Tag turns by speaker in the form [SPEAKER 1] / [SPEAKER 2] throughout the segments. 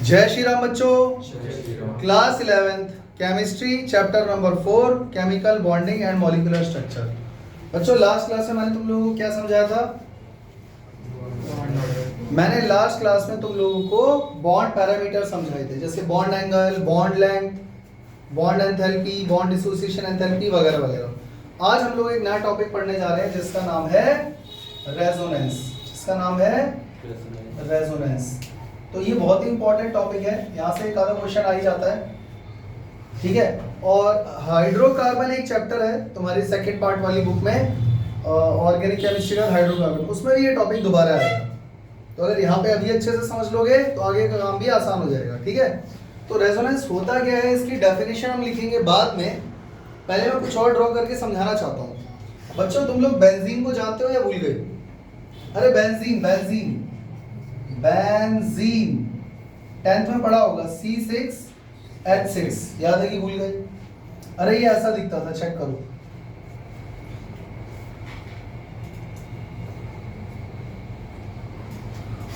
[SPEAKER 1] जय श्री राम बच्चों।
[SPEAKER 2] जय Shri Ram.
[SPEAKER 1] Class 11th chemistry chapter number 4 chemical bonding and molecular structure. बच्चों लास्ट क्लास में मैंने तुम लोगों को क्या समझाया था? मैंने लास्ट क्लास में तुम लोगों को बॉन्ड पैरामीटर समझाए थे, जैसे bond angle, bond length, bond enthalpy, bond dissociation enthalpy वगैरह वगैरह। आज हम लोग एक नया टॉपिक पढ़ने जा रहे हैं जिसका नाम है रेजोनेंस। जिसका नाम है रेजोनेंस। तो ये बहुत ही इंपॉर्टेंट टॉपिक है, यहाँ से एक आधा क्वेश्चन आ ही जाता है, ठीक है। और हाइड्रोकार्बन एक चैप्टर है तुम्हारी सेकंड पार्ट वाली बुक में, ऑर्गेनिक केमिस्ट्री का हाइड्रोकार्बन, उसमें भी ये टॉपिक दोबारा आएगा। तो अगर यहाँ पे अभी अच्छे से समझ लोगे तो आगे का काम भी आसान हो जाएगा, ठीक है। तो रेजोनेंस होता क्या है, इसकी डेफिनेशन हम लिखेंगे बाद में। पहले मैं कुछ और ड्रॉ करके समझाना चाहता हूँ। बच्चों तुम लोग बेंजीन को जानते हो या भूल गए? अरे बेंजीन बेंजीन बेंजीन 10th में पढ़ा होगा, C6H6, याद है कि भूल गए? अरे ये ऐसा दिखता था, चेक करो।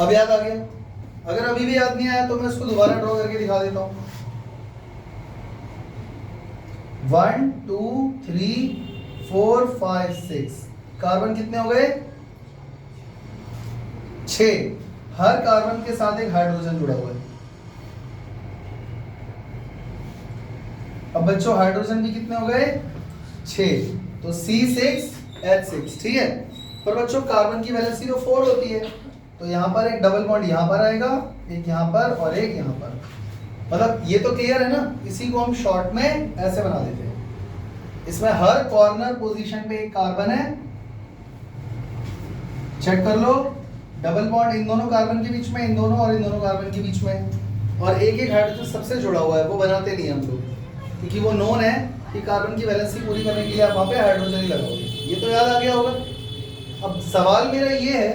[SPEAKER 1] अब याद आ गया? अगर अभी भी याद नहीं आया तो मैं इसको दोबारा ड्रॉ करके दिखा देता हूं। 1 2 3 4 5 6 कार्बन कितने हो गए? 6। हर कार्बन के साथ एक हाइड्रोजन जुड़ा हुआ है। अब बच्चों हाइड्रोजन भी कितने हो गए? 6। तो C6H6, ठीक है। पर बच्चों कार्बन की वैलेंसी तो 4 होती है, तो यहाँ पर एक डबल बॉन्ड यहाँ पर आएगा, एक यहाँ पर और एक यहाँ पर। मतलब ये तो क्लियर है ना? इसी को हम शॉर्ट में ऐसे बना देते हैं। इसमें हर कॉर्नर पोजीशन पे एक कार्बन है, चेक कर लो। डबल बॉन्ड इन दोनों कार्बन के बीच में, इन दोनों और इन दोनों कार्बन के बीच में, और एक एक हाइड्रोजन सबसे जुड़ा हुआ है, वो बनाते नहीं हम लोग, क्योंकि वो नोन है कि कार्बन की वैलेंसी पूरी करने के लिए आप वहाँ पे हाइड्रोजन ही लगाओगे। ये तो याद आ गया होगा। अब सवाल मेरा ये है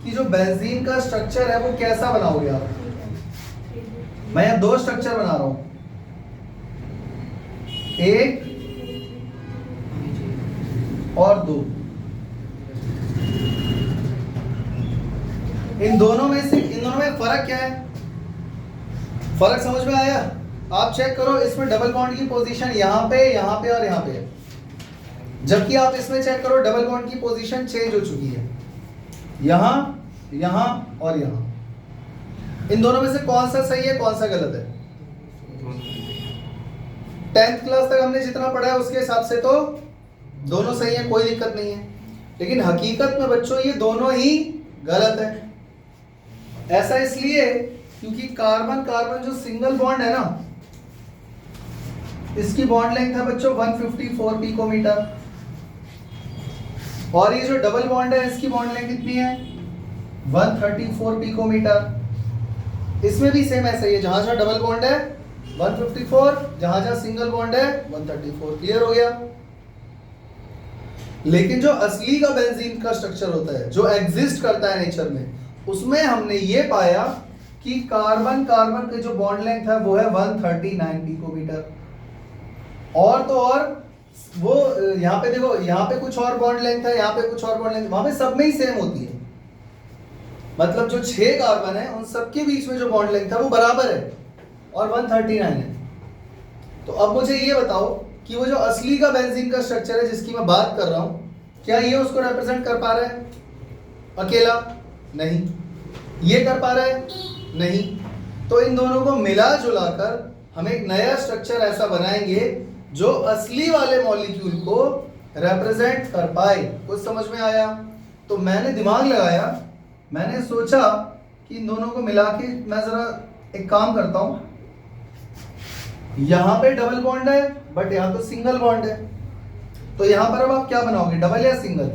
[SPEAKER 1] कि जो बेंजीन का स्ट्रक्चर है वो कैसा बनाओगे आप? मैं यहाँ 2 स्ट्रक्चर बना रहा हूँ, एक और 2। इन दोनों में फर्क क्या है? फर्क समझ में आया? आप चेक करो, इसमें डबल बॉन्ड की पोजीशन यहाँ पे और यहाँ पे है, जबकि आप इसमें चेक करो डबल बॉन्ड की पोजीशन चेंज हो चुकी है, यहाँ और यहाँ। इन दोनों में से कौन सा सही है, कौन सा गलत है? 10th क्लास तक हमने जितना पढ़ा है उसके हिसाब से तो दोनों सही है, कोई दिक्कत नहीं है। लेकिन हकीकत में बच्चों ये दोनों ही गलत है। ऐसा इसलिए क्योंकि कार्बन कार्बन जो सिंगल बॉन्ड है ना, इसकी बॉन्ड लेंथ है बच्चों 154 पिकोमीटर, और ये जो डबल बॉन्ड है इसकी बॉन्ड लेंथ कितनी है? 134 पिकोमीटर। इसमें भी सेम ऐसा ही है, जहां जहां डबल बॉन्ड है 154, जहां जहां सिंगल बॉन्ड है 134। क्लियर हो गया? लेकिन जो असली का बेंजीन का स्ट्रक्चर होता है, जो एग्जिस्ट करता है नेचर में, उसमें हमने ये पाया कि कार्बन कार्बन की जो बॉन्ड लेंथ है वो है 139 पिकोमीटर। और तो और वो यहाँ पे देखो, यहाँ पे कुछ और बॉन्ड लेंथ है, यहाँ पे कुछ और बॉन्ड लेंथ, वहां पे सब में ही सेम होती है। मतलब जो 6 कार्बन है उन सबके बीच में जो बॉन्ड लेंथ है वो बराबर है और 139 है। तो अब मुझे ये बताओ कि वो जो असली का बेंजीन का स्ट्रक्चर है जिसकी मैं बात कर रहा हूं, क्या ये उसको रिप्रेजेंट कर पा रहा है अकेला? नहीं। ये कर पा रहा है? नहीं। तो इन दोनों को मिला जुला कर हम एक नया स्ट्रक्चर ऐसा बनाएंगे जो असली वाले मॉलिक्यूल को रिप्रेजेंट कर पाए। कुछ समझ में आया? तो मैंने दिमाग लगाया, मैंने सोचा कि इन दोनों को मिला के मैं जरा एक काम करता हूं। यहां पे डबल बॉन्ड है बट यहां तो सिंगल बॉन्ड है, तो यहां पर अब आप क्या बनाओगे, डबल या सिंगल?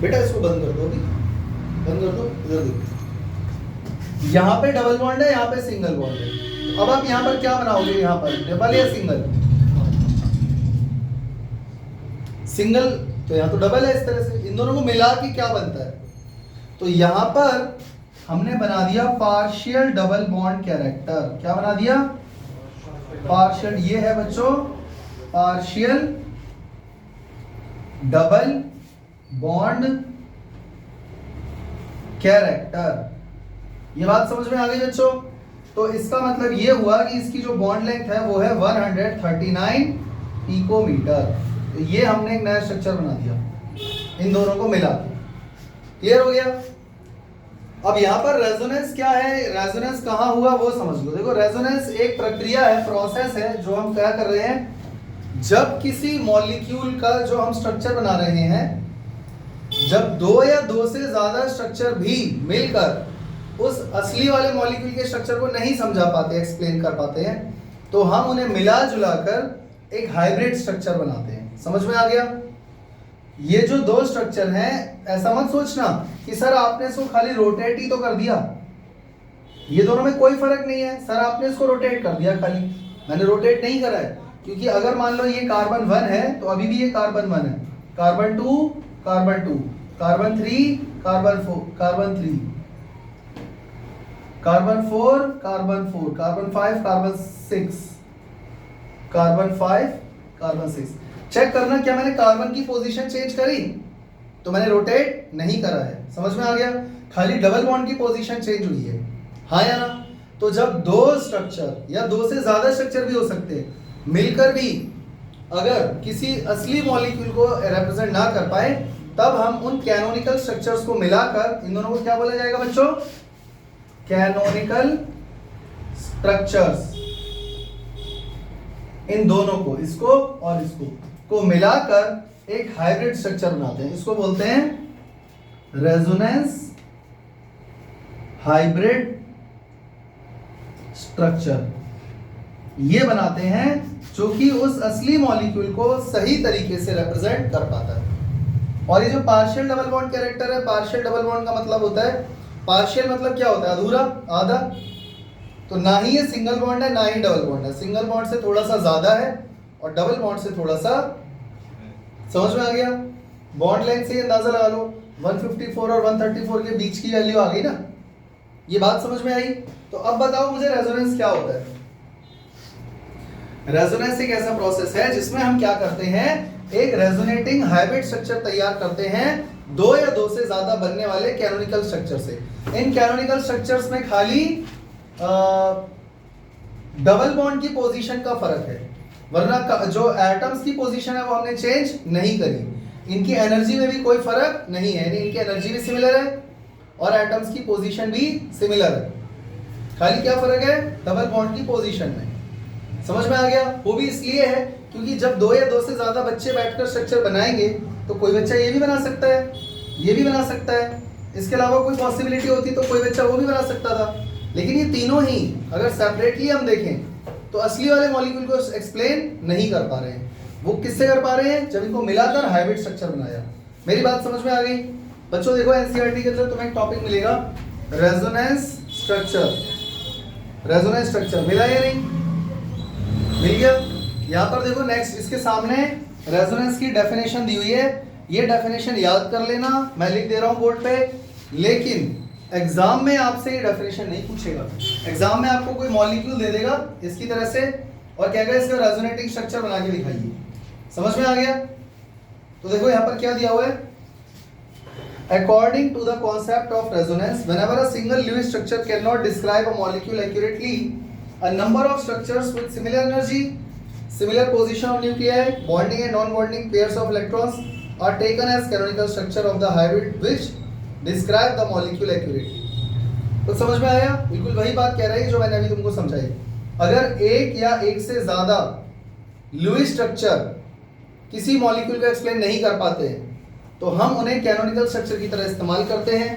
[SPEAKER 1] बेटा इसको बंद कर दो, अभी बंद कर दो। इधर देखो, यहाँ पे डबल बॉन्ड है, यहाँ पे सिंगल बॉन्ड है। अब आप यहाँ पर क्या बनाओगे, यहाँ पर डबल या सिंगल? सिंगल, तो यहाँ तो डबल है। इस तरह से इन दोनों को मिला के क्या बनता है? तो यहाँ पर हमने बना दिया पार्शियल डबल बॉन्ड कैरेक्टर। क्या बना दिया? पार्शियल। ये है बच्चों पार्शियल डबल बॉन्ड कैरेक्टर। ये बात समझ में आ गई बच्चों? तो इसका मतलब ये हुआ कि इसकी जो बॉन्ड लेंथ है वो है 139 पिकोमीटर। तो ये हमने एक नया स्ट्रक्चर बना दिया इन दोनों को मिला। क्लियर हो गया? अब यहाँ पर रेजोनेंस क्या है, रेजोनेंस कहाँ हुआ वो समझ लो। देखो रेजोनेंस एक प्रक्रिया है, प्रोसेस है जो हम क्या कर रहे हैं, जब किसी मॉलिक्यूल का जो हम स्ट्रक्चर बना रहे हैं, जब दो या दो से ज्यादा स्ट्रक्चर भी मिलकर उस असली वाले मॉलिक्यूल के स्ट्रक्चर को नहीं समझा पाते, एक्सप्लेन कर पाते हैं, तो हम उन्हें मिला जुला कर एक हाइब्रिड स्ट्रक्चर बनाते हैं। समझ में आ गया? ये जो दो स्ट्रक्चर हैं, ऐसा मत सोचना कि सर आपने इसको खाली रोटेट ही तो कर दिया, ये दोनों में कोई फर्क नहीं है, सर आपने इसको रोटेट कर दिया खाली। मैंने रोटेट नहीं करा है, क्योंकि अगर मान लो ये कार्बन 1 है तो अभी भी ये कार्बन 1 है, carbon 2 carbon 2, carbon 3 carbon 4, carbon 3, carbon 4 carbon 4, carbon 5 carbon 6, carbon 5 carbon 6। Check करना क्या मैंने कार्बन की पोजीशन चेंज करी? तो मैंने रोटेट नहीं करा है। समझ में आ गया? खाली डबल बॉन्ड की पोजीशन चेंज हुई है, हाँ या ना? तो जब दो स्ट्रक्चर या दो से ज्यादा स्ट्रक्चर भी हो सकते हैं मिलकर भी अगर किसी असली मॉलिक्यूल को रिप्रेजेंट ना कर पाए, तब हम उन कैनोनिकल स्ट्रक्चर्स को मिलाकर इन दोनों को क्या बोला जाएगा बच्चों? Canonical structures. इन दोनों को, इसको और इसको को मिलाकर एक हाइब्रिड स्ट्रक्चर बनाते हैं। इसको बोलते हैं रेजोनेंस हाइब्रिड स्ट्रक्चर। ये बनाते हैं जो कि उस असली मॉलिक्यूल को सही तरीके से रिप्रेजेंट कर पाता है। और ये जो पार्शियल डबल बॉन्ड कैरेक्टर है, पार्शियल डबल बॉन्ड का मतलब होता है, पार्शियल मतलब क्या होता है? अधूरा, आधा। तो ना ही ये सिंगल बॉन्ड है ना ही डबल बॉन्ड है, सिंगल बॉन्ड से थोड़ा सा ज्यादा है और डबल बॉन्ड से थोड़ा सा। समझ में आ गया? बॉन्ड लेंथ से अंदाजा लगा लो, 154 और 134 के बीच की वैल्यू आ गई ना? ये बात समझ में आई? तो अब बताओ मुझे रेजोनेंस क्या होता है? रेजोनेंस एक ऐसा प्रोसेस है जिसमें हम क्या करते हैं, एक रेजोनेटिंग हाइब्रिड स्ट्रक्चर तैयार करते हैं दो या दो से ज्यादा बनने वाले कैनोनिकल स्ट्रक्चर से। इन कैनोनिकल स्ट्रक्चर्स में खाली डबल बॉन्ड की पोजीशन का फर्क है, वरना जो एटम्स की पोजीशन है वो हमने चेंज नहीं करी। इनकी एनर्जी में भी कोई फर्क नहीं है, इनकी एनर्जी भी सिमिलर है और एटम्स की पोजीशन भी सिमिलर है। खाली क्या फर्क है? डबल बॉन्ड की पोजीशन में। समझ में आ गया? वो भी इसलिए है क्योंकि जब दो या दो से ज्यादा बच्चे बैठकर स्ट्रक्चर बनाएंगे तो कोई बच्चा ये भी बना सकता है, ये भी बना सकता है, इसके अलावा कोई पॉसिबिलिटी होती तो कोई बच्चा वो भी बना सकता था। लेकिन ये तीनों ही अगर सेपरेटली हम देखें तो असली वाले मॉलिक्यूल को एक्सप्लेन नहीं कर पा रहे हैं। वो किससे कर पा रहे हैं? जब इनको मिलाकर हाइब्रिड स्ट्रक्चर बनाया। मेरी बात समझ में आ गई बच्चों? देखो एनसीईआरटी के अंदर तुम्हें एक टॉपिक मिलेगा रेजोनेंस स्ट्रक्चर। रेजोनेंस स्ट्रक्चर मिला या नहीं? मिल गया। यहाँ पर देखो नेक्स्ट इसके सामने रेजोनेंस की डेफिनेशन दी हुई है, ये डेफिनेशन याद कर लेना, मैं लिख दे रहा हूँ बोर्ड पे। लेकिन एग्जाम में आपसे ये डेफिनेशन नहीं पूछेगा। एग्जाम में आपको कोई मॉलिक्यूल दे देगा इसकी तरह से और कहेगा इसका रेजोनेटिंग स्ट्रक्चर बना के दिखाइए। समझ में आ गया? तो देखो यहाँ पर क्या दिया हुआ है, according to the concept of resonance whenever a single Lewis structure cannot describe a molecule accurately, a number of structures with similar energy, similar position of nuclei, bonding and non-bonding pairs of electrons are taken as canonical structure of the hybrid which describe the molecule accurately। तो समझ में आया? बिल्कुल वही बात कह रही है जो मैंने अभी तुमको समझाई। अगर एक या एक से ज्यादा लुईस स्ट्रक्चर किसी मॉलिक्यूल को एक्सप्लेन नहीं कर पाते तो हम उन्हें कैनोनिकल स्ट्रक्चर की तरह इस्तेमाल करते हैं।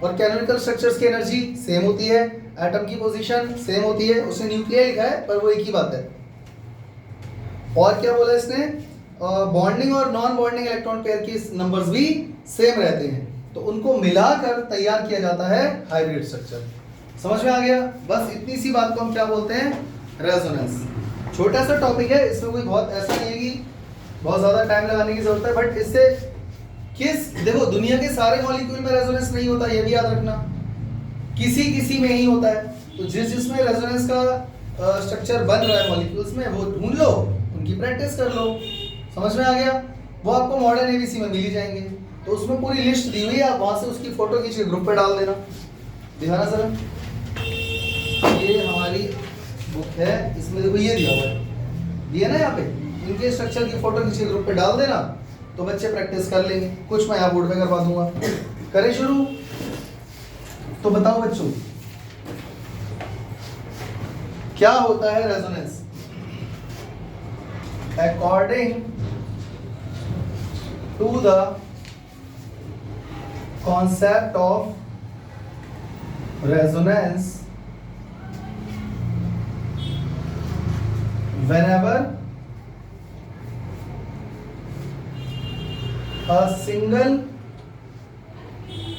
[SPEAKER 1] और कैनोनिकल स्ट्रक्चर्स की एनर्जी सेम होती है, एटम की पोजीशन सेम होती है, उसने न्यूक्लियर लिखा है पर वो एक ही बात है। और क्या बोला इसने? बॉन्डिंग और नॉन बॉन्डिंग इलेक्ट्रॉन पेयर की नंबर्स भी सेम रहते हैं, तो उनको मिलाकर तैयार किया जाता है हाइब्रिड स्ट्रक्चर। समझ में आ गया? बस इतनी सी बात को हम क्या बोलते हैं? रेजोनेंस। छोटा सा टॉपिक है, इसमें कोई बहुत ऐसा नहीं है कि बहुत ज्यादा टाइम लगाने की जरूरत है, बट इससे देखो दुनिया के सारे मॉलिक्यूल में रेजोनेंस नहीं होता, ये भी याद रखना, किसी किसी में ही होता है। तो जिसमें रेजोनेंस का स्ट्रक्चर बन रहा है मॉलिक्यूल्स में, वो ढूंढ लो, उनकी प्रैक्टिस कर लो। समझ में आ गया? वो आपको मॉडर्न एबीसी में मिल ही जाएंगे, तो उसमें पूरी लिस्ट दी हुई है, आप वहां से उसकी फोटो खींच के ग्रुप पे डाल देना, दिखाना सर। बुक है, इसमें देखो ये दिया हुआ है, दिया ना यहाँ पे, इनके स्ट्रक्चर की फोटो खींच के ग्रुप पे डाल देना, तो बच्चे प्रैक्टिस कर लेंगे। कुछ मैं यहाँ बोर्ड पे करवा दूंगा। करें शुरू? तो बताओ बच्चों, क्या होता है resonance? According to the concept of resonance, whenever a single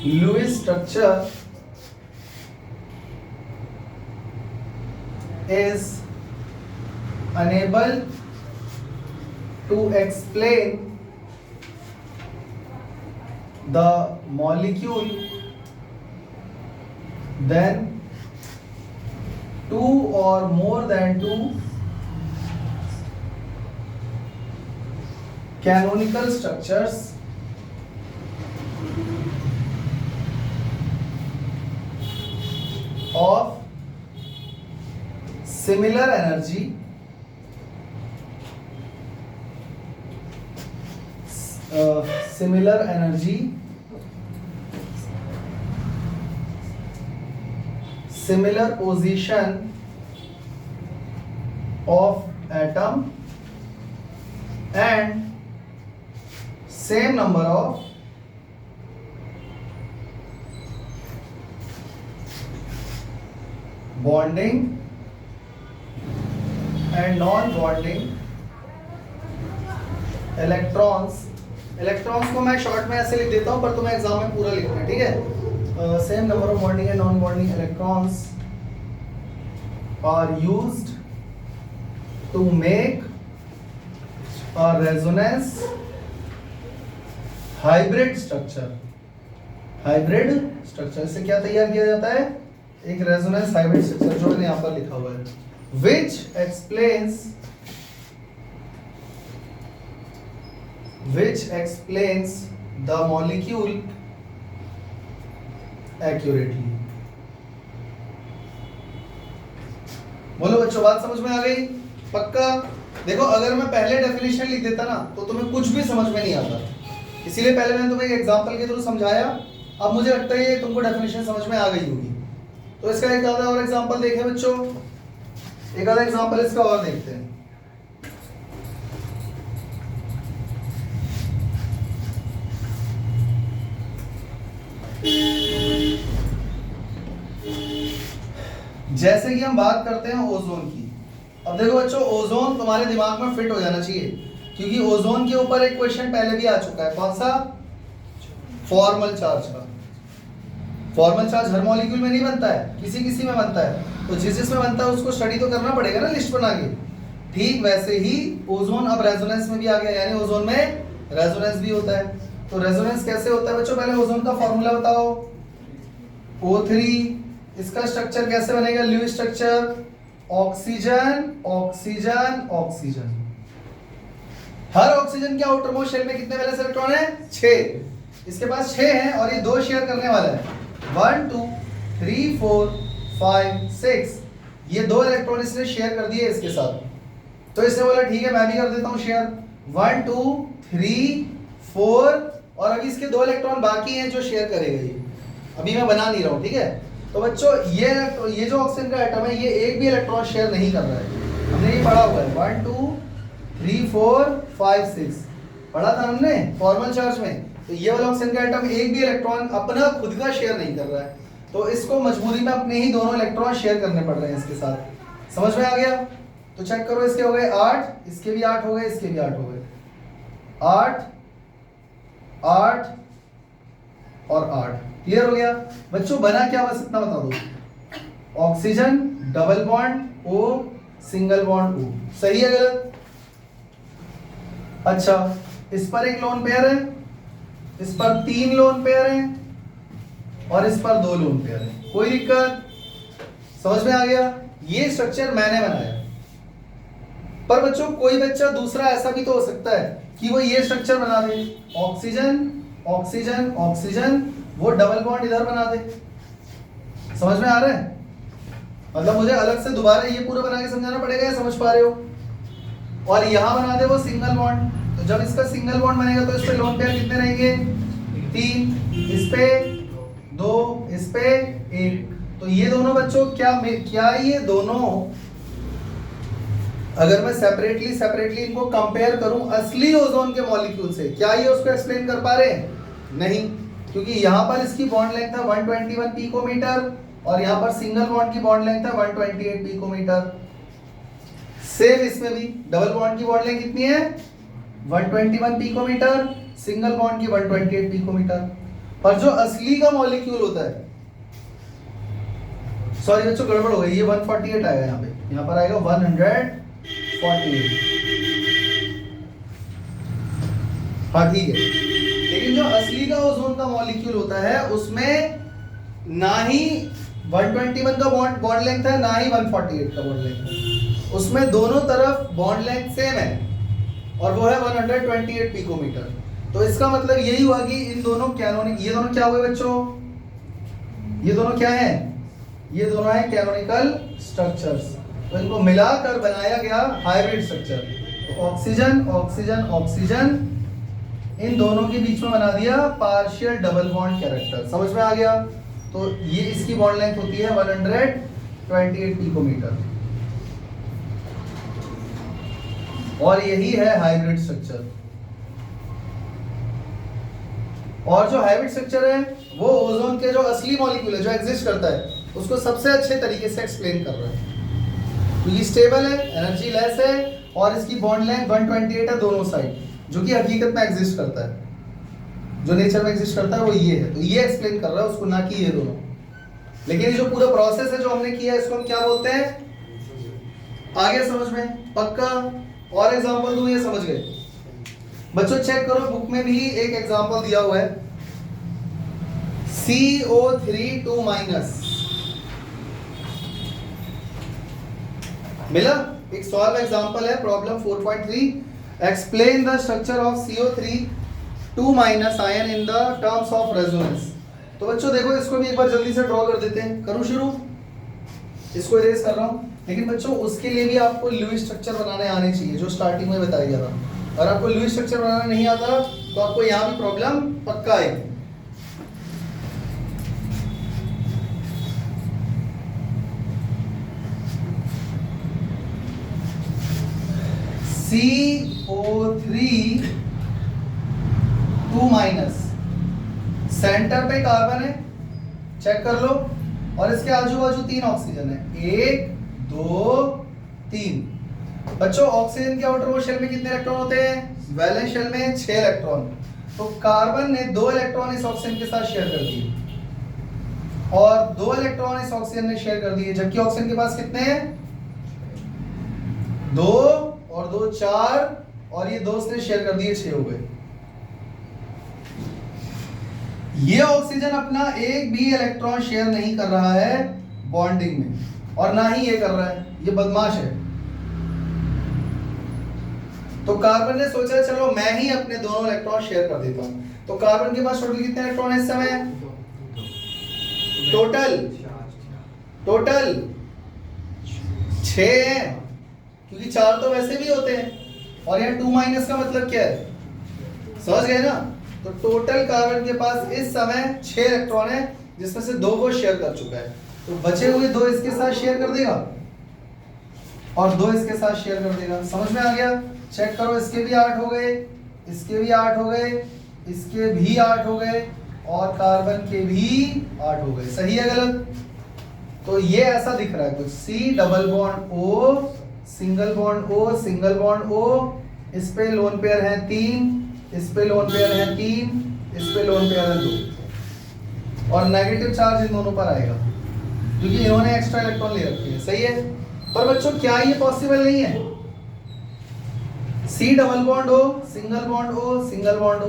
[SPEAKER 1] Lewis structure is unable to explain the molecule, then two or more than two canonical structures of similar energy similar position of atom and same number of bonding and non-bonding electrons को मैं short में ऐसे लिख देता हूं, पर तुम्हें exam में पूरा लिखना है, ठीक है? Same number of bonding and non bonding electrons are used to make a resonance hybrid structure से क्या तैयार किया जाता है? एक रेजोनेंस हाइब्रिड स्ट्रक्चर, जो मैंने यहां पर लिखा हुआ है, which explains the molecule accurately. बोलो बच्चों, बात समझ में आ गई? पक्का? देखो, अगर मैं पहले डेफिनेशन लिख देता ना, तो तुम्हें कुछ भी समझ में नहीं आता, इसीलिए पहले मैंने तुम्हें एक एग्जांपल के थ्रू समझाया। अब मुझे लगता है ये तुमको डेफिनेशन समझ में आ गई होगी। तो इसका एक आधा और एग्जांपल देखें बच्चों, एक आधा एग्जांपल इसका और देखते हैं। जैसे कि हम बात करते हैं ओजोन की। अब देखो बच्चों, ओजोन तुम्हारे दिमाग में फिट हो जाना चाहिए, क्योंकि ओजोन के ऊपर एक क्वेश्चन पहले भी आ चुका है। कौन सा? फॉर्मल चार्ज का। फॉर्मल चार्ज हर मॉलिक्यूल में नहीं बनता है, किसी किसी में बनता है, तो जिसमें बनता है उसको स्टडी तो करना पड़ेगा ना, लिस्ट बना के। ठीक वैसे ही ओजोन अब रेजोनेंस में भी आ गया, यानी ओजोन में रेजोनेंस भी होता है। तो रेजोनेंस कैसे होता है बच्चों? पहले ओजोन का फॉर्मूला बताओ। O3, इसका स्ट्रक्चर कैसे बनेगा? Lewis structure, oxygen oxygen oxygen. हर ऑक्सीजन के आउटर मोस्ट शेल में कितने वैलेंस इलेक्ट्रॉन है? 6। इसके पास 6 हैं और ये 2 शेयर करने वाला है। 1 2 3 4 5 6, ये 2 इलेक्ट्रॉन इसने शेयर कर दिए इसके साथ। तो इसने बोला ठीक है, मैं भी कर देता हूं शेयर। 1 2 3 4, और अभी इसके 2 इलेक्ट्रॉन बाकी हैं जो शेयर करेगा ये, अभी मैं बना नहीं रहा हूं, ठीक है? तो बच्चों, ये जो ऑक्सीजन का एटम है, ये एक भी इलेक्ट्रॉन शेयर नहीं कर रहा है। हमने ये पढ़ा हुआ है, 1 2 3 4 5 6 पढ़ा था हमने फॉर्मल चार्ज में। तो ये वाला ऑक्सीजन का एटम एक भी इलेक्ट्रॉन अपना खुद का शेयर नहीं कर रहा है, तो इसको मजबूरी में अपने ही दोनों इलेक्ट्रॉन शेयर करने पड़ रहे हैं इसके साथ। समझ में आ गया? तो चेक करो, इसके हो गए 8, इसके भी 8 हो गए, इसके भी 8 हो गए। 8 8 और 8, क्लियर हो गया बच्चों? बना क्या? बस इतना बता दो, oxygen double bond O single bond O। सही है गलत? अच्छा, इस पर एक लोन पेयर है, इस पर 3 लोन पेयर हैं, और इस पर 2 लोन पेयर हैं। कोई दिक्कत? समझ में आ गया? ये स्ट्रक्चर मैंने बनाया। पर बच्चों, कोई बच्चा दूसरा ऐसा भी तो हो सकता है कि वो ये स्ट्रक्चर बना दे, ऑक्सीजन ऑक्सीजन ऑक्सीजन, वो डबल बॉन्ड इधर बना दे। समझ में आ रहा है? मतलब मुझे अलग से दोबारा ये पूरा बना के समझाना पड़ेगा, या समझ पा रहे हो? और यहाँ बना दे वो सिंगल बॉन्ड, तो जब इसका सिंगल बॉन्ड बनेगा तो इस पे लोन पेयर कितने रहेंगे? 3, इस पे 2, इस पे 1। तो ये दोनों बच्चों क्या ये दोनों अगर मैं सेपरेटली इनको कंपेयर करूं असली ओजोन के मॉलिक्यूल से, क्या ये उसको एक्सप्लेन कर पा रहे हैं? नहीं, क्योंकि यहाँ पर इसकी बॉन्ड लेंथ है 121 पिकोमीटर और यहाँ पर सिंगल बॉन्ड की बॉन्ड लेंथ है 128 पिकोमीटर। सेम इसमें भी डबल बॉन्ड की बॉन्ड लेंथ कितनी है? 121 पिकोमीटर, सिंगल बॉन्ड की 128 पिकोमीटर। पर जो असली का मॉलिक्यूल होता है, सॉरी बच्चों गड़बड़ हो गई, ये 148 आएगा यहाँ पे, यहाँ पर आएगा 148। हाँ ठीक है, लेकिन जो असली का ओजोन का मॉलिक्यूल होता है उसमें ना ही 121 का बॉन्ड लेंथ है ना ही 148 का बॉन्ड लेंथ है, उसमें दोनों तरफ बॉन्ड लेंथ सेम है और वो है 128 पिकोमीटर। तो इसका मतलब यही हुआ कि इन दोनों कैनोनिक, ये दोनों क्या हुए बच्चों? ये दोनों क्या हैं? ये दोनों हैं कैनोनिकल स्ट्रक्चर्स। तो इनको मिलाकर बनाया गया हाइब्रिड स्ट्रक्चर। तो ऑक्सीजन ऑक्सीजन ऑक्सीजन, इन दोनों के बीच में बना दिया पार्शियल डबल बॉन्ड कैरेक्टर। समझ में आ गया? तो ये इसकी बॉन्ड लेंथ होती है 128 पिकोमीटर और यही है हाइब्रिड स्ट्रक्चर। और जो हाइब्रिड स्ट्रक्चर है वो ओजोन के जो असली मॉलिक्यूल है जो एग्जिस्ट करता है उसको सबसे अच्छे तरीके से एक्सप्लेन कर रहा है, क्योंकि स्टेबल है, एनर्जी लेस है और इसकी बॉन्ड लेंथ 128 है दोनों साइड, जो कि हकीकत में एग्जिस्ट करता है, जो नेचर में एग्जिस्ट करता है वो ये है। तो ये एक्सप्लेन कर रहा है उसको, ना कि ये दोनों। लेकिन ये जो पूरा प्रोसेस है जो हमने किया है इसको हम क्या बोलते हैं? आगे समझ में पक्का? और एग्जांपल दूं, ये समझ गए बच्चों? चेक करो, बुक में भी एक एग्जांपल दिया हुआ है, CO3 2- मिला? एक सॉल्व एग्जांपल है, problem 4.3। Explain the structure of CO3 2- ion in the terms of resonance. तो बच्चों देखो, इसको भी एक बार जल्दी से ड्रॉ कर देते हैं। करूं शुरू? इसको इरेज कर रहा हूं, लेकिन बच्चों उसके लिए भी आपको लुईस स्ट्रक्चर बनाने आने चाहिए, जो स्टार्टिंग में बताया गया था। अगर आपको लुईस स्ट्रक्चर बनाना नहीं आता तो आपको यहाँ भी प्रॉब्लम पक्का आएगी। CO3 2- सेंटर पे कार्बन है, चेक कर लो, और इसके आजू बाजू 3 ऑक्सीजन है, 1 2 3। बच्चों ऑक्सीजन के आउटर मोस्ट शेल में कितने इलेक्ट्रॉन होते हैं? वैलेंस शेल में 6 इलेक्ट्रॉन। तो कार्बन ने 2 इलेक्ट्रॉन इस ऑक्सीजन के साथ शेयर कर दिए और 2 इलेक्ट्रॉन इस ऑक्सीजन ने शेयर कर दिए, जबकि ऑक्सीजन के पास कितने हैं? 2 और 2 4 और ये 2 उसने शेयर कर दिए, 6 हो गए। ये ऑक्सीजन अपना एक भी इलेक्ट्रॉन शेयर नहीं कर रहा है बॉन्डिंग में, और ना ही ये कर रहा है, ये बदमाश है। तो कार्बन ने सोचा चलो मैं ही अपने दोनों इलेक्ट्रॉन शेयर कर देता हूं। तो कार्बन के पास टोटल कितने इलेक्ट्रॉन है इस समय? टोटल 6 हैं, क्योंकि 4 तो वैसे भी होते हैं, और यहाँ 2- का मतलब क्या है? समझ गए ना? तो टोटल कार्बन के पास इस समय 6 इलेक्ट्रॉन है, जिसमें से 2 को शेयर कर चुका है। तो बचे हुए 2 इसके साथ शेयर कर देगा और 2 इसके साथ शेयर कर देगा। समझ में आ गया? चेक करो, इसके भी 8 हो गए, इसके भी 8 हो गए, इसके भी 8 हो गए और कार्बन के भी 8 हो गए। सही है गलत? तो ये ऐसा दिख रहा है कुछ, C double bond O, single bond O, single bond O, इस पे लोन पेयर है 3, इस पे लोन पेयर है 3, इस पे लोन पेयर है 2, और नेगेटिव चार्ज इन दोनों पर आएगा क्योंकि इन्होंने एक्स्ट्रा इलेक्ट्रॉन ले रखे हैं। सही है? पर बच्चों क्या ये पॉसिबल नहीं है? C double bond O, single bond O, single bond O,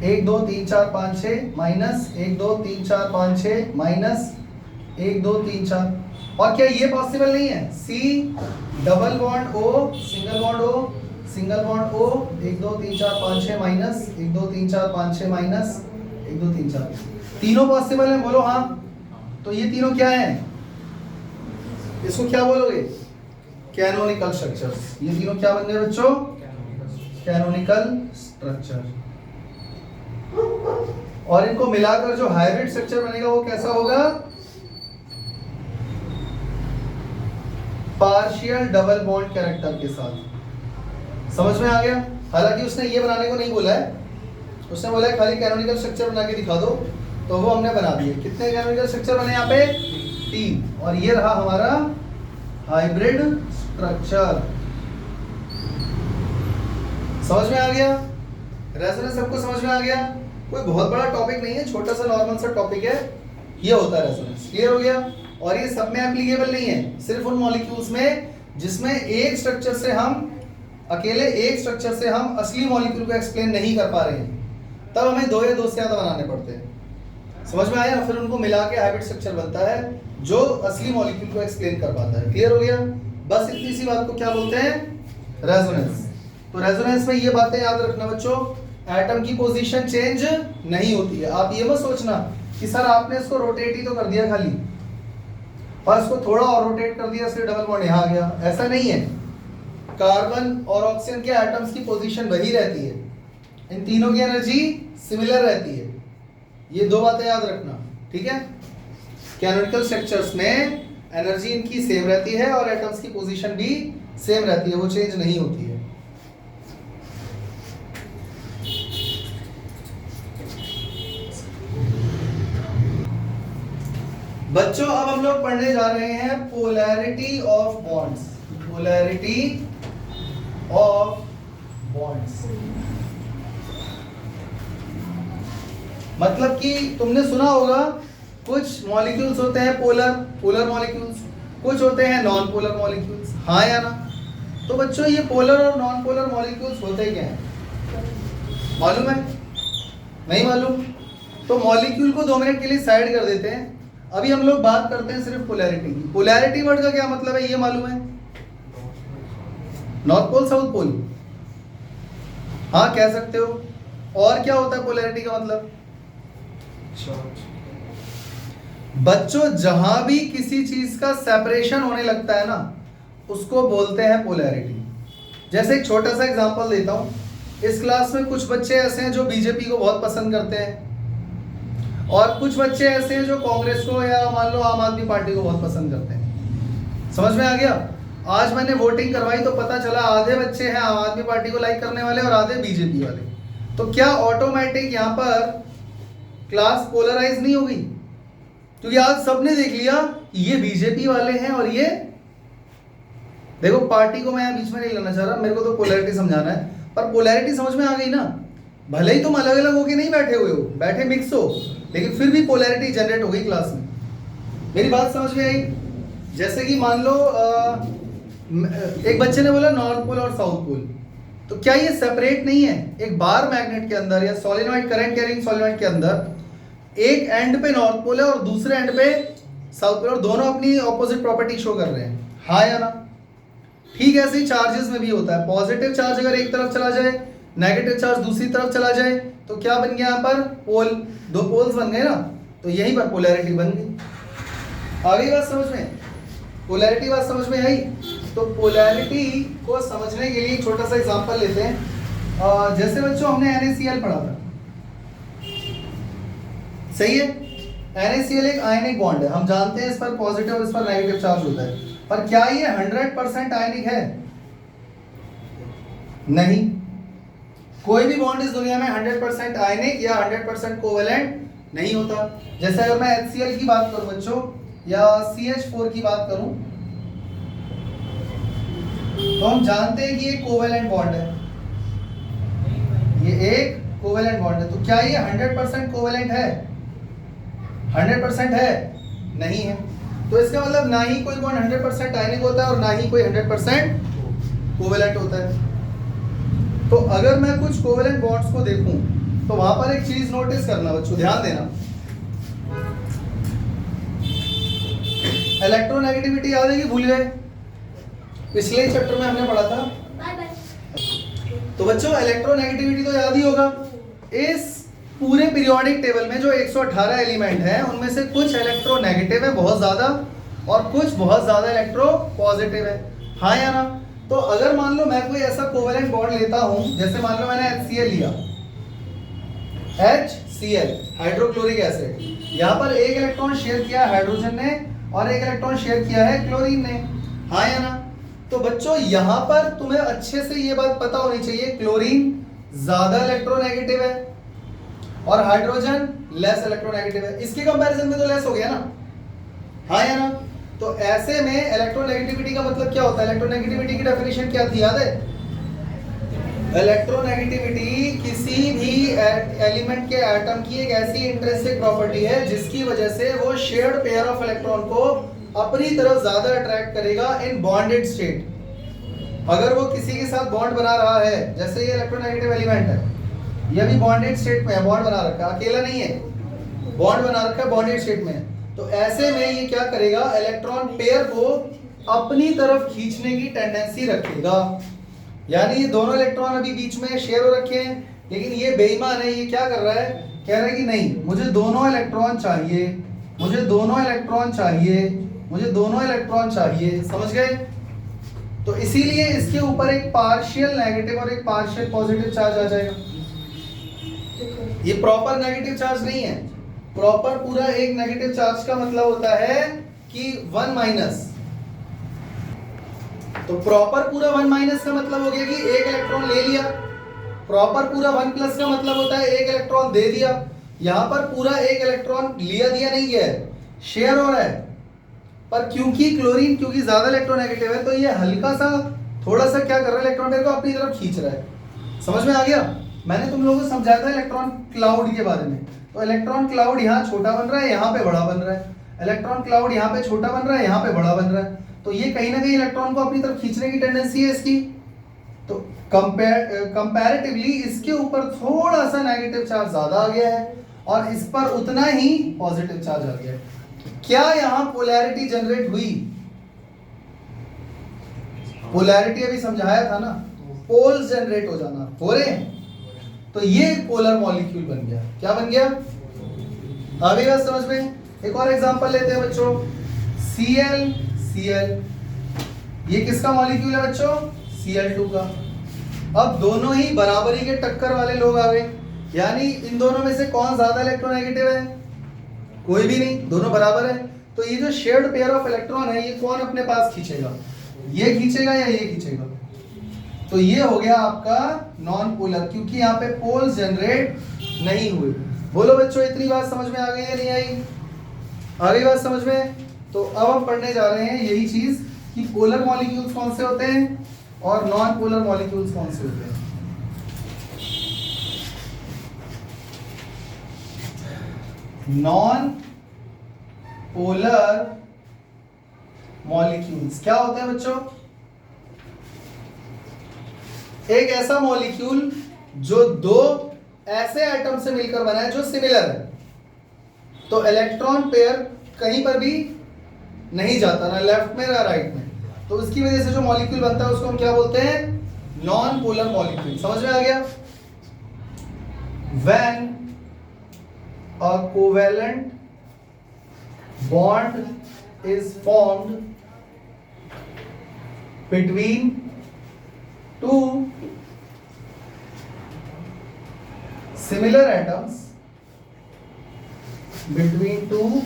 [SPEAKER 1] 1 2 3 4 5 6 minus 1 2 3 4 5 6 minus 1 2 3 4। और क्या ये पॉसिबल नहीं है? C double bond O, single bond O, single bond O, 1 2 3 4 5 6 minus 1 2 3 4 5 6 minus 1 2 3 4। तीनों पॉसिबल है? बोलो हाँ। तो ये तीनों क्या है? इसको क्या बोलोगे? Canonical structures. ये तीनों क्या बन गए बच्चों? Canonical structure. और इनको मिलाकर जो हाइब्रिड स्ट्रक्चर बनेगा वो कैसा होगा? पार्शियल डबल बॉन्ड कैरेक्टर के साथ। समझ में आ गया? हालांकि उसने ये बनाने को नहीं बोला है, उसने बोला है खाली कैनोनिकल स्ट्रक्चर बना के दिखा दो, तो वो हमने बना दिए। कितने कैनोनिकल स्ट्रक्चर बने यहाँ पे? 3। और ये रहा हमारा हाइब्रिड स्ट्रक्चर। समझ में आ गया? रेजोनेंस सबको समझ में आ गया? कोई बहुत बड़ा टॉपिक नहीं है, छोटा सा नॉर्मल सा टॉपिक है, ये होता है रेजोनेंस। क्लियर हो गया? और ये सब में एप्लीकेबल नहीं है, सिर्फ उन मॉलिक्यूल्स में जिसमें एक स्ट्रक्चर से हम अकेले एक स्ट्रक्चर से हम असली मॉलिक्यूल को एक्सप्लेन नहीं कर पा रहे हैं, तब हमें 2 या 2 से ज्यादा बनाने पड़ते हैं। समझ में आया? फिर उनको मिला के हाइब्रिड स्ट्रक्चर बनता है जो असली मॉलिक्यूल को एक्सप्लेन कर पाता है। क्लियर हो गया? बस इतनी सी बात को क्या बोलते हैं? रेजोनेंस। तो रेजोनेंस में ये बातें याद रखना बच्चों, एटम की पोजीशन चेंज नहीं होती है। आप ये मत सोचना कि सर आपने इसको रोटेट ही तो कर दिया खाली, और इसको थोड़ा और रोटेट कर दिया इसलिए डबल बॉन्ड यहाँ आ गया, ऐसा नहीं है। कार्बन और ऑक्सीजन के एटम्स की पोजीशन वही रहती है, इन तीनों की एनर्जी सिमिलर रहती है। ये 2 बातें याद रखना, ठीक है? कैनोनिकल स्ट्रक्चर्स में एनर्जी इनकी सेम रहती है और एटम्स की पोजीशन भी सेम रहती है, वो चेंज नहीं होती है। बच्चों अब हम लोग पढ़ने जा रहे हैं polarity of bonds. Polarity of bonds मतलब कि तुमने सुना होगा कुछ मॉलिक्यूल्स होते हैं पोलर मॉलिक्यूल्स, कुछ होते हैं नॉन पोलर मॉलिक्यूल्स, हाँ या ना? तो बच्चों ये पोलर और नॉन पोलर मॉलिक्यूल्स होते क्या हैं? मालूम है? नहीं मालूम? तो मॉलिक्यूल को 2 मिनट के लिए साइड कर देते हैं। अभी हम लोग बात करते हैं सिर्फ पोलैरिटी की। पोलैरिटी वर्ड का क्या मतलब है ये मालूम है? नॉर्थ पोल साउथ पोल, हाँ कह सकते हो। और क्या होता है पोलैरिटी का मतलब? बच्चों जहां भी किसी चीज का सेपरेशन होने लगता है ना, उसको बोलते हैं पोलैरिटी। जैसे एक छोटा सा एग्जांपल देता हूं, इस क्लास में कुछ बच्चे ऐसे हैं जो बीजेपी को बहुत पसंद करते हैं, और कुछ बच्चे ऐसे हैं जो कांग्रेस को या मान लो आम आदमी पार्टी को बहुत पसंद करते हैं। समझ में आ गया? आज मैंने वोटिंग करवाई तो पता चला आधे बच्चे हैं आम आदमी पार्टी को लाइक करने वाले और आधे बीजेपी वाले। तो क्या ऑटोमेटिक यहाँ पर क्लास पोलराइज नहीं होगी? क्योंकि आज सबने देख लिया कि ये बीजेपी वाले हैं और ये देखो, पार्टी को मैं बीच में नहीं लाना चाह रहा, मेरे को तो पोलैरिटी समझाना है, पर पोलैरिटी समझ में आ गई ना? भले ही तुम अलग अलग होके नहीं बैठे हुए हो, बैठे मिक्स हो, लेकिन फिर भी पोलैरिटी जनरेट हो गई क्लास में। मेरी बात समझ में आई? जैसे कि मान लो एक बच्चे ने बोला नॉर्थ पोल और साउथ पोल, तो क्या ये सेपरेट नहीं है? एक बार मैग्नेट के अंदर या सोलेनॉइड करंट कैरिंग सोलेनॉइड के अंदर एक एंड पे नॉर्थ पोल है और दूसरे एंड पे साउथ पोल, और दोनों अपनी ऑपोजिट प्रॉपर्टी शो कर रहे हैं, हाँ या ना? ठीक है, ऐसे ही चार्जेस में भी होता है। पॉजिटिव चार्ज अगर एक तरफ चला जाए, नेगेटिव चार्ज दूसरी तरफ चला जाए, तो क्या बन गया यहाँ पर? पोल, 2 पोल्स बन गए ना, तो यहीं पर पोलैरिटी बन गई। आ गई बात समझ में? पोलैरिटी बात समझ में आई? तो पोलैरिटी को समझने के लिए एक छोटा सा एग्जांपल लेते हैं। जैसे बच्चों हमने NaCl पढ़ा था, सही है? NaCl एक आयनिक बॉन्ड है, हम जानते हैं इस पर पॉजिटिव और इस पर नेगेटिव चार्ज होता है, पर क्या ये 100% आयनिक है? नहीं। कोई भी बॉन्ड इस दुनिया में 100% आयनिक या 100% कोवेलेंट नहीं होता। जैसे अगर मैं HCl की बात करूं बच्चों, या CH4 की बात करूं, तो हम जानते हैं कि ये कोवेलेंट बॉन्ड है, ये एक कोवेलेंट बॉन्ड है। तो क्या ये 100% कोवेलेंट है? 100% है? नहीं है। तो इसका मतलब ना ही कोई बॉन्ड 100% आयनिक होता है और ना ही कोई 100% कोवेलेंट होता है। तो अगर मैं कुछ कोवेलेंट बॉन्ड्स को देखूं, तो वहां पर एक चीज नोटिस करना बच्चों, ध्यान देना। इलेक्ट्रोनेगेटिविटी याद है कि भूल गए? पिछले चैप्टर में हमने पढ़ा था। तो बच्चों इलेक्ट्रोनेगेटिविटी तो याद ही होगा। इस पूरे पीरियोडिक टेबल में जो 118 एलिमेंट हैं, उनमें से कुछ इलेक्ट्रोनेगेटिव है बहुत ज्यादा और कुछ बहुत ज्यादा इलेक्ट्रो पॉजिटिव है। हाँ या ना? तो अगर मान लो मैं कोई ऐसा कोवेलेंट बॉन्ड लेता हूं, जैसे मान लो मैंने HCl लिया, HCl हाइड्रोक्लोरिक एसिड, यहाँ पर एक इलेक्ट्रॉन शेयर किया हाइड्रोजन ने और एक इलेक्ट्रॉन शेयर किया है क्लोरीन ने। हाँ या ना? तो बच्चों यहाँ पर तुम्हें अच्छे से ये बात पता होनी चाहिए, क्लोरीन ज्यादा इलेक्ट्रोनेगेटिव है और हाइड्रोजन लेस इलेक्ट्रोनेगेटिव है। इसके कंपैरिजन में तो लेस हो गया ना? हाँ या ना? तो ऐसे में इलेक्ट्रोनेगेटिविटी का मतलब क्या होता है? इलेक्ट्रोनेगेटिविटी की डेफिनेशन क्या थी, याद है? इलेक्ट्रोनेगेटिविटी किसी भी एलिमेंट के एटम की एक ऐसी इंट्रिंसिक प्रॉपर्टी है जिसकी वजह से वो शेयर्ड पेयर ऑफ इलेक्ट्रॉन को अपनी तरफ ज्यादा अट्रैक्ट करेगा इन बॉन्डेड स्टेट। अगर वो किसी के साथ बॉन्ड बना रहा है, जैसे ये इलेक्ट्रोनेगेटिव एलिमेंट है, ये भी बॉन्डेड स्टेट में है, बॉन्ड बना रखा है, अकेला नहीं है, बॉन्ड बना रखा है, बॉन्डेड स्टेट में है। तो ऐसे में ये क्या करेगा, इलेक्ट्रॉन पेयर को अपनी तरफ खींचने की टेंडेंसी रखेगा। यानी ये दोनों इलेक्ट्रॉन अभी बीच में शेयर हो रखे हैं, लेकिन ये बेईमान है, ये क्या कर रहा है, कह रहा है कि नहीं, मुझे दोनों इलेक्ट्रॉन चाहिए, मुझे दोनों इलेक्ट्रॉन चाहिए, मुझे दोनों इलेक्ट्रॉन चाहिए। समझ गए? तो इसीलिए इसके ऊपर एक पार्शियल नेगेटिव और एक पार्शियल पॉजिटिव चार्ज आ जाएगा। ये प्रॉपर नेगेटिव चार्ज नहीं है। प्रॉपर पूरा एक नेगेटिव चार्ज का मतलब होता है कि 1 माइनस। तो प्रॉपर पूरा 1 माइनस का मतलब हो गया कि एक इलेक्ट्रॉन ले लिया। प्रॉपर पूरा 1 प्लस का मतलब होता है एक इलेक्ट्रॉन दे दिया। यहां पर पूरा एक इलेक्ट्रॉन लिया दिया नहीं गया है, शेयर हो रहा है। पर क्योंकि क्लोरीन क्योंकि ज्यादा इलेक्ट्रोनेगेटिव है, तो ये हल्का सा थोड़ा सा क्या कर रहा है, इलेक्ट्रॉन पेयर को अपनी तरफ खींच रहा है। समझ में आ गया? मैंने तुम लोगों को समझाया था इलेक्ट्रॉन क्लाउड के बारे में। तो इलेक्ट्रॉन क्लाउड यहाँ छोटा बन रहा है, यहाँ पे बड़ा बन रहा है। इलेक्ट्रॉन क्लाउड यहाँ पे छोटा बन रहा है, यहाँ पे बड़ा बन रहा है। तो ये कहीं ना कहीं इलेक्ट्रॉन को अपनी तरफ खींचने की टेंडेंसी है इसकी। तो कंपैरेटिवली इसके ऊपर थोड़ा सा नेगेटिव चार्ज ज्यादा आ गया है और इस पर उतना ही पॉजिटिव चार्ज आ गया है। क्या यहां पोलैरिटी जनरेट हुई? पोलैरिटी अभी समझाया था ना, पोल्स जनरेट हो जाना, हो रहे हैं। तो ये पोलर मॉलिक्यूल बन गया। क्या बन गया? आगे बात समझ में? एक और एग्जांपल लेते हैं बच्चों, Cl ये किसका मॉलिक्यूल है बच्चों? Cl2 का। अब दोनों ही बराबरी के टक्कर वाले लोग आ गए, यानी इन दोनों में से कौन ज्यादा इलेक्ट्रोनेगेटिव है? कोई भी नहीं, दोनों बराबर है। तो ये जो शेयर्ड पेयर ऑफ इलेक्ट्रॉन है, ये कौन अपने पास खींचेगा? ये खींचेगा या ये खींचेगा? तो ये हो गया आपका नॉन पोलर, क्योंकि यहाँ पे पोल्स जनरेट नहीं हुए। बोलो बच्चों, इतनी बात समझ में आ गई या नहीं आई? आ गई बात समझ में? तो अब हम पढ़ने जा रहे हैं यही चीज कि पोलर मॉलिक्यूल्स कौन से होते हैं और नॉन पोलर मॉलिक्यूल्स कौन से होते हैं। नॉन पोलर मॉलिक्यूल्स क्या होते हैं बच्चों? एक ऐसा मॉलिक्यूल जो दो ऐसे एटम से मिलकर बना है जो सिमिलर है। तो इलेक्ट्रॉन पेयर कहीं पर भी नहीं जाता, ना लेफ्ट में ना राइट में। तो उसकी वजह से जो मॉलिक्यूल बनता है उसको हम क्या बोलते हैं? Non polar molecule. समझ में आ गया? When a covalent bond is formed between two similar atoms, between two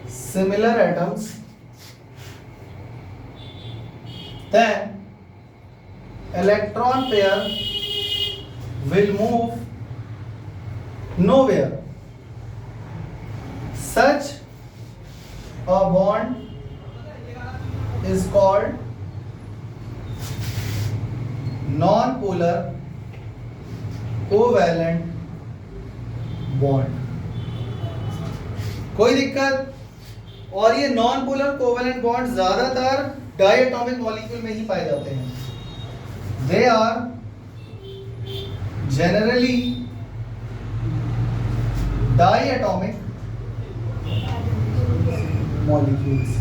[SPEAKER 1] similar atoms, then electron pair will move nowhere. Such a bond is called non-polar covalent bond. कोई दिक्कत? और ये non polar covalent bond ज्यादातर diatomic molecule में ही पाए जाते हैं। They are generally diatomic molecules.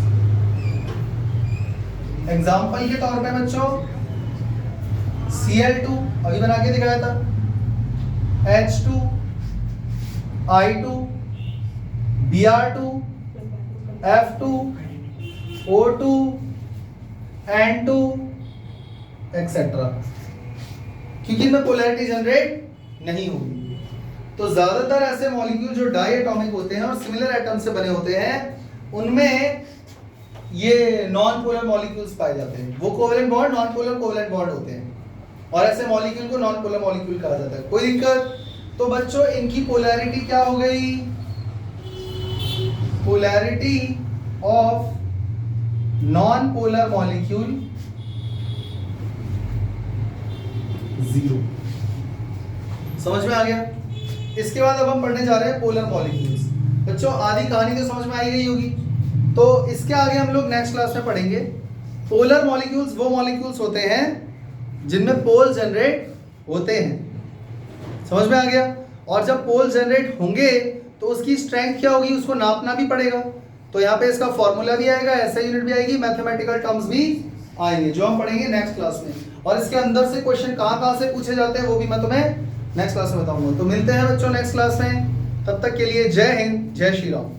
[SPEAKER 1] Example के तौर पे बच्चों Cl2 अभी बना के दिखाया था, H2, I2, Br2, F2, O2, N2 etcetera, क्योंकि इनमें पोलैरिटी जनरेट नहीं होगी। तो ज्यादातर ऐसे मॉलिक्यूल जो डाई एटॉमिक होते हैं और सिमिलर एटम से बने होते हैं, उनमें ये नॉन पोलर मॉलिक्यूल्स पाए जाते हैं। वो covalent bond non polar covalent bond होते हैं, और ऐसे मॉलिक्यूल को नॉन पोलर मॉलिक्यूल कहा जाता है। कोई दिक्कत? तो बच्चों इनकी पोलैरिटी क्या हो गई? Polarity of non polar molecule 0। समझ में आ गया? इसके बाद अब हम पढ़ने जा रहे हैं पोलर मॉलिक्यूल्स। बच्चों आधी कहानी तो समझ में आई गई होगी, तो इसके आगे हम लोग नेक्स्ट क्लास में पढ़ेंगे। पोलर मॉलिक्यूल्स वो मॉलिक्यूल्स होते हैं जिनमें पोल जनरेट होते हैं। समझ में आ गया? और जब पोल जनरेट होंगे तो उसकी स्ट्रेंथ क्या होगी, उसको नापना भी पड़ेगा। तो यहाँ पे इसका फॉर्मूला भी आएगा, एसआई यूनिट भी आएगी, मैथमेटिकल टर्म्स भी आएंगे, जो हम पढ़ेंगे नेक्स्ट क्लास में। और इसके अंदर से क्वेश्चन कहाँ से पूछे जाते हैं वो भी मैं तुम्हें नेक्स्ट क्लास में बताऊंगा। तो मिलते हैं बच्चों नेक्स्ट क्लास में, तब तक के लिए जय हिंद, जय श्री राम।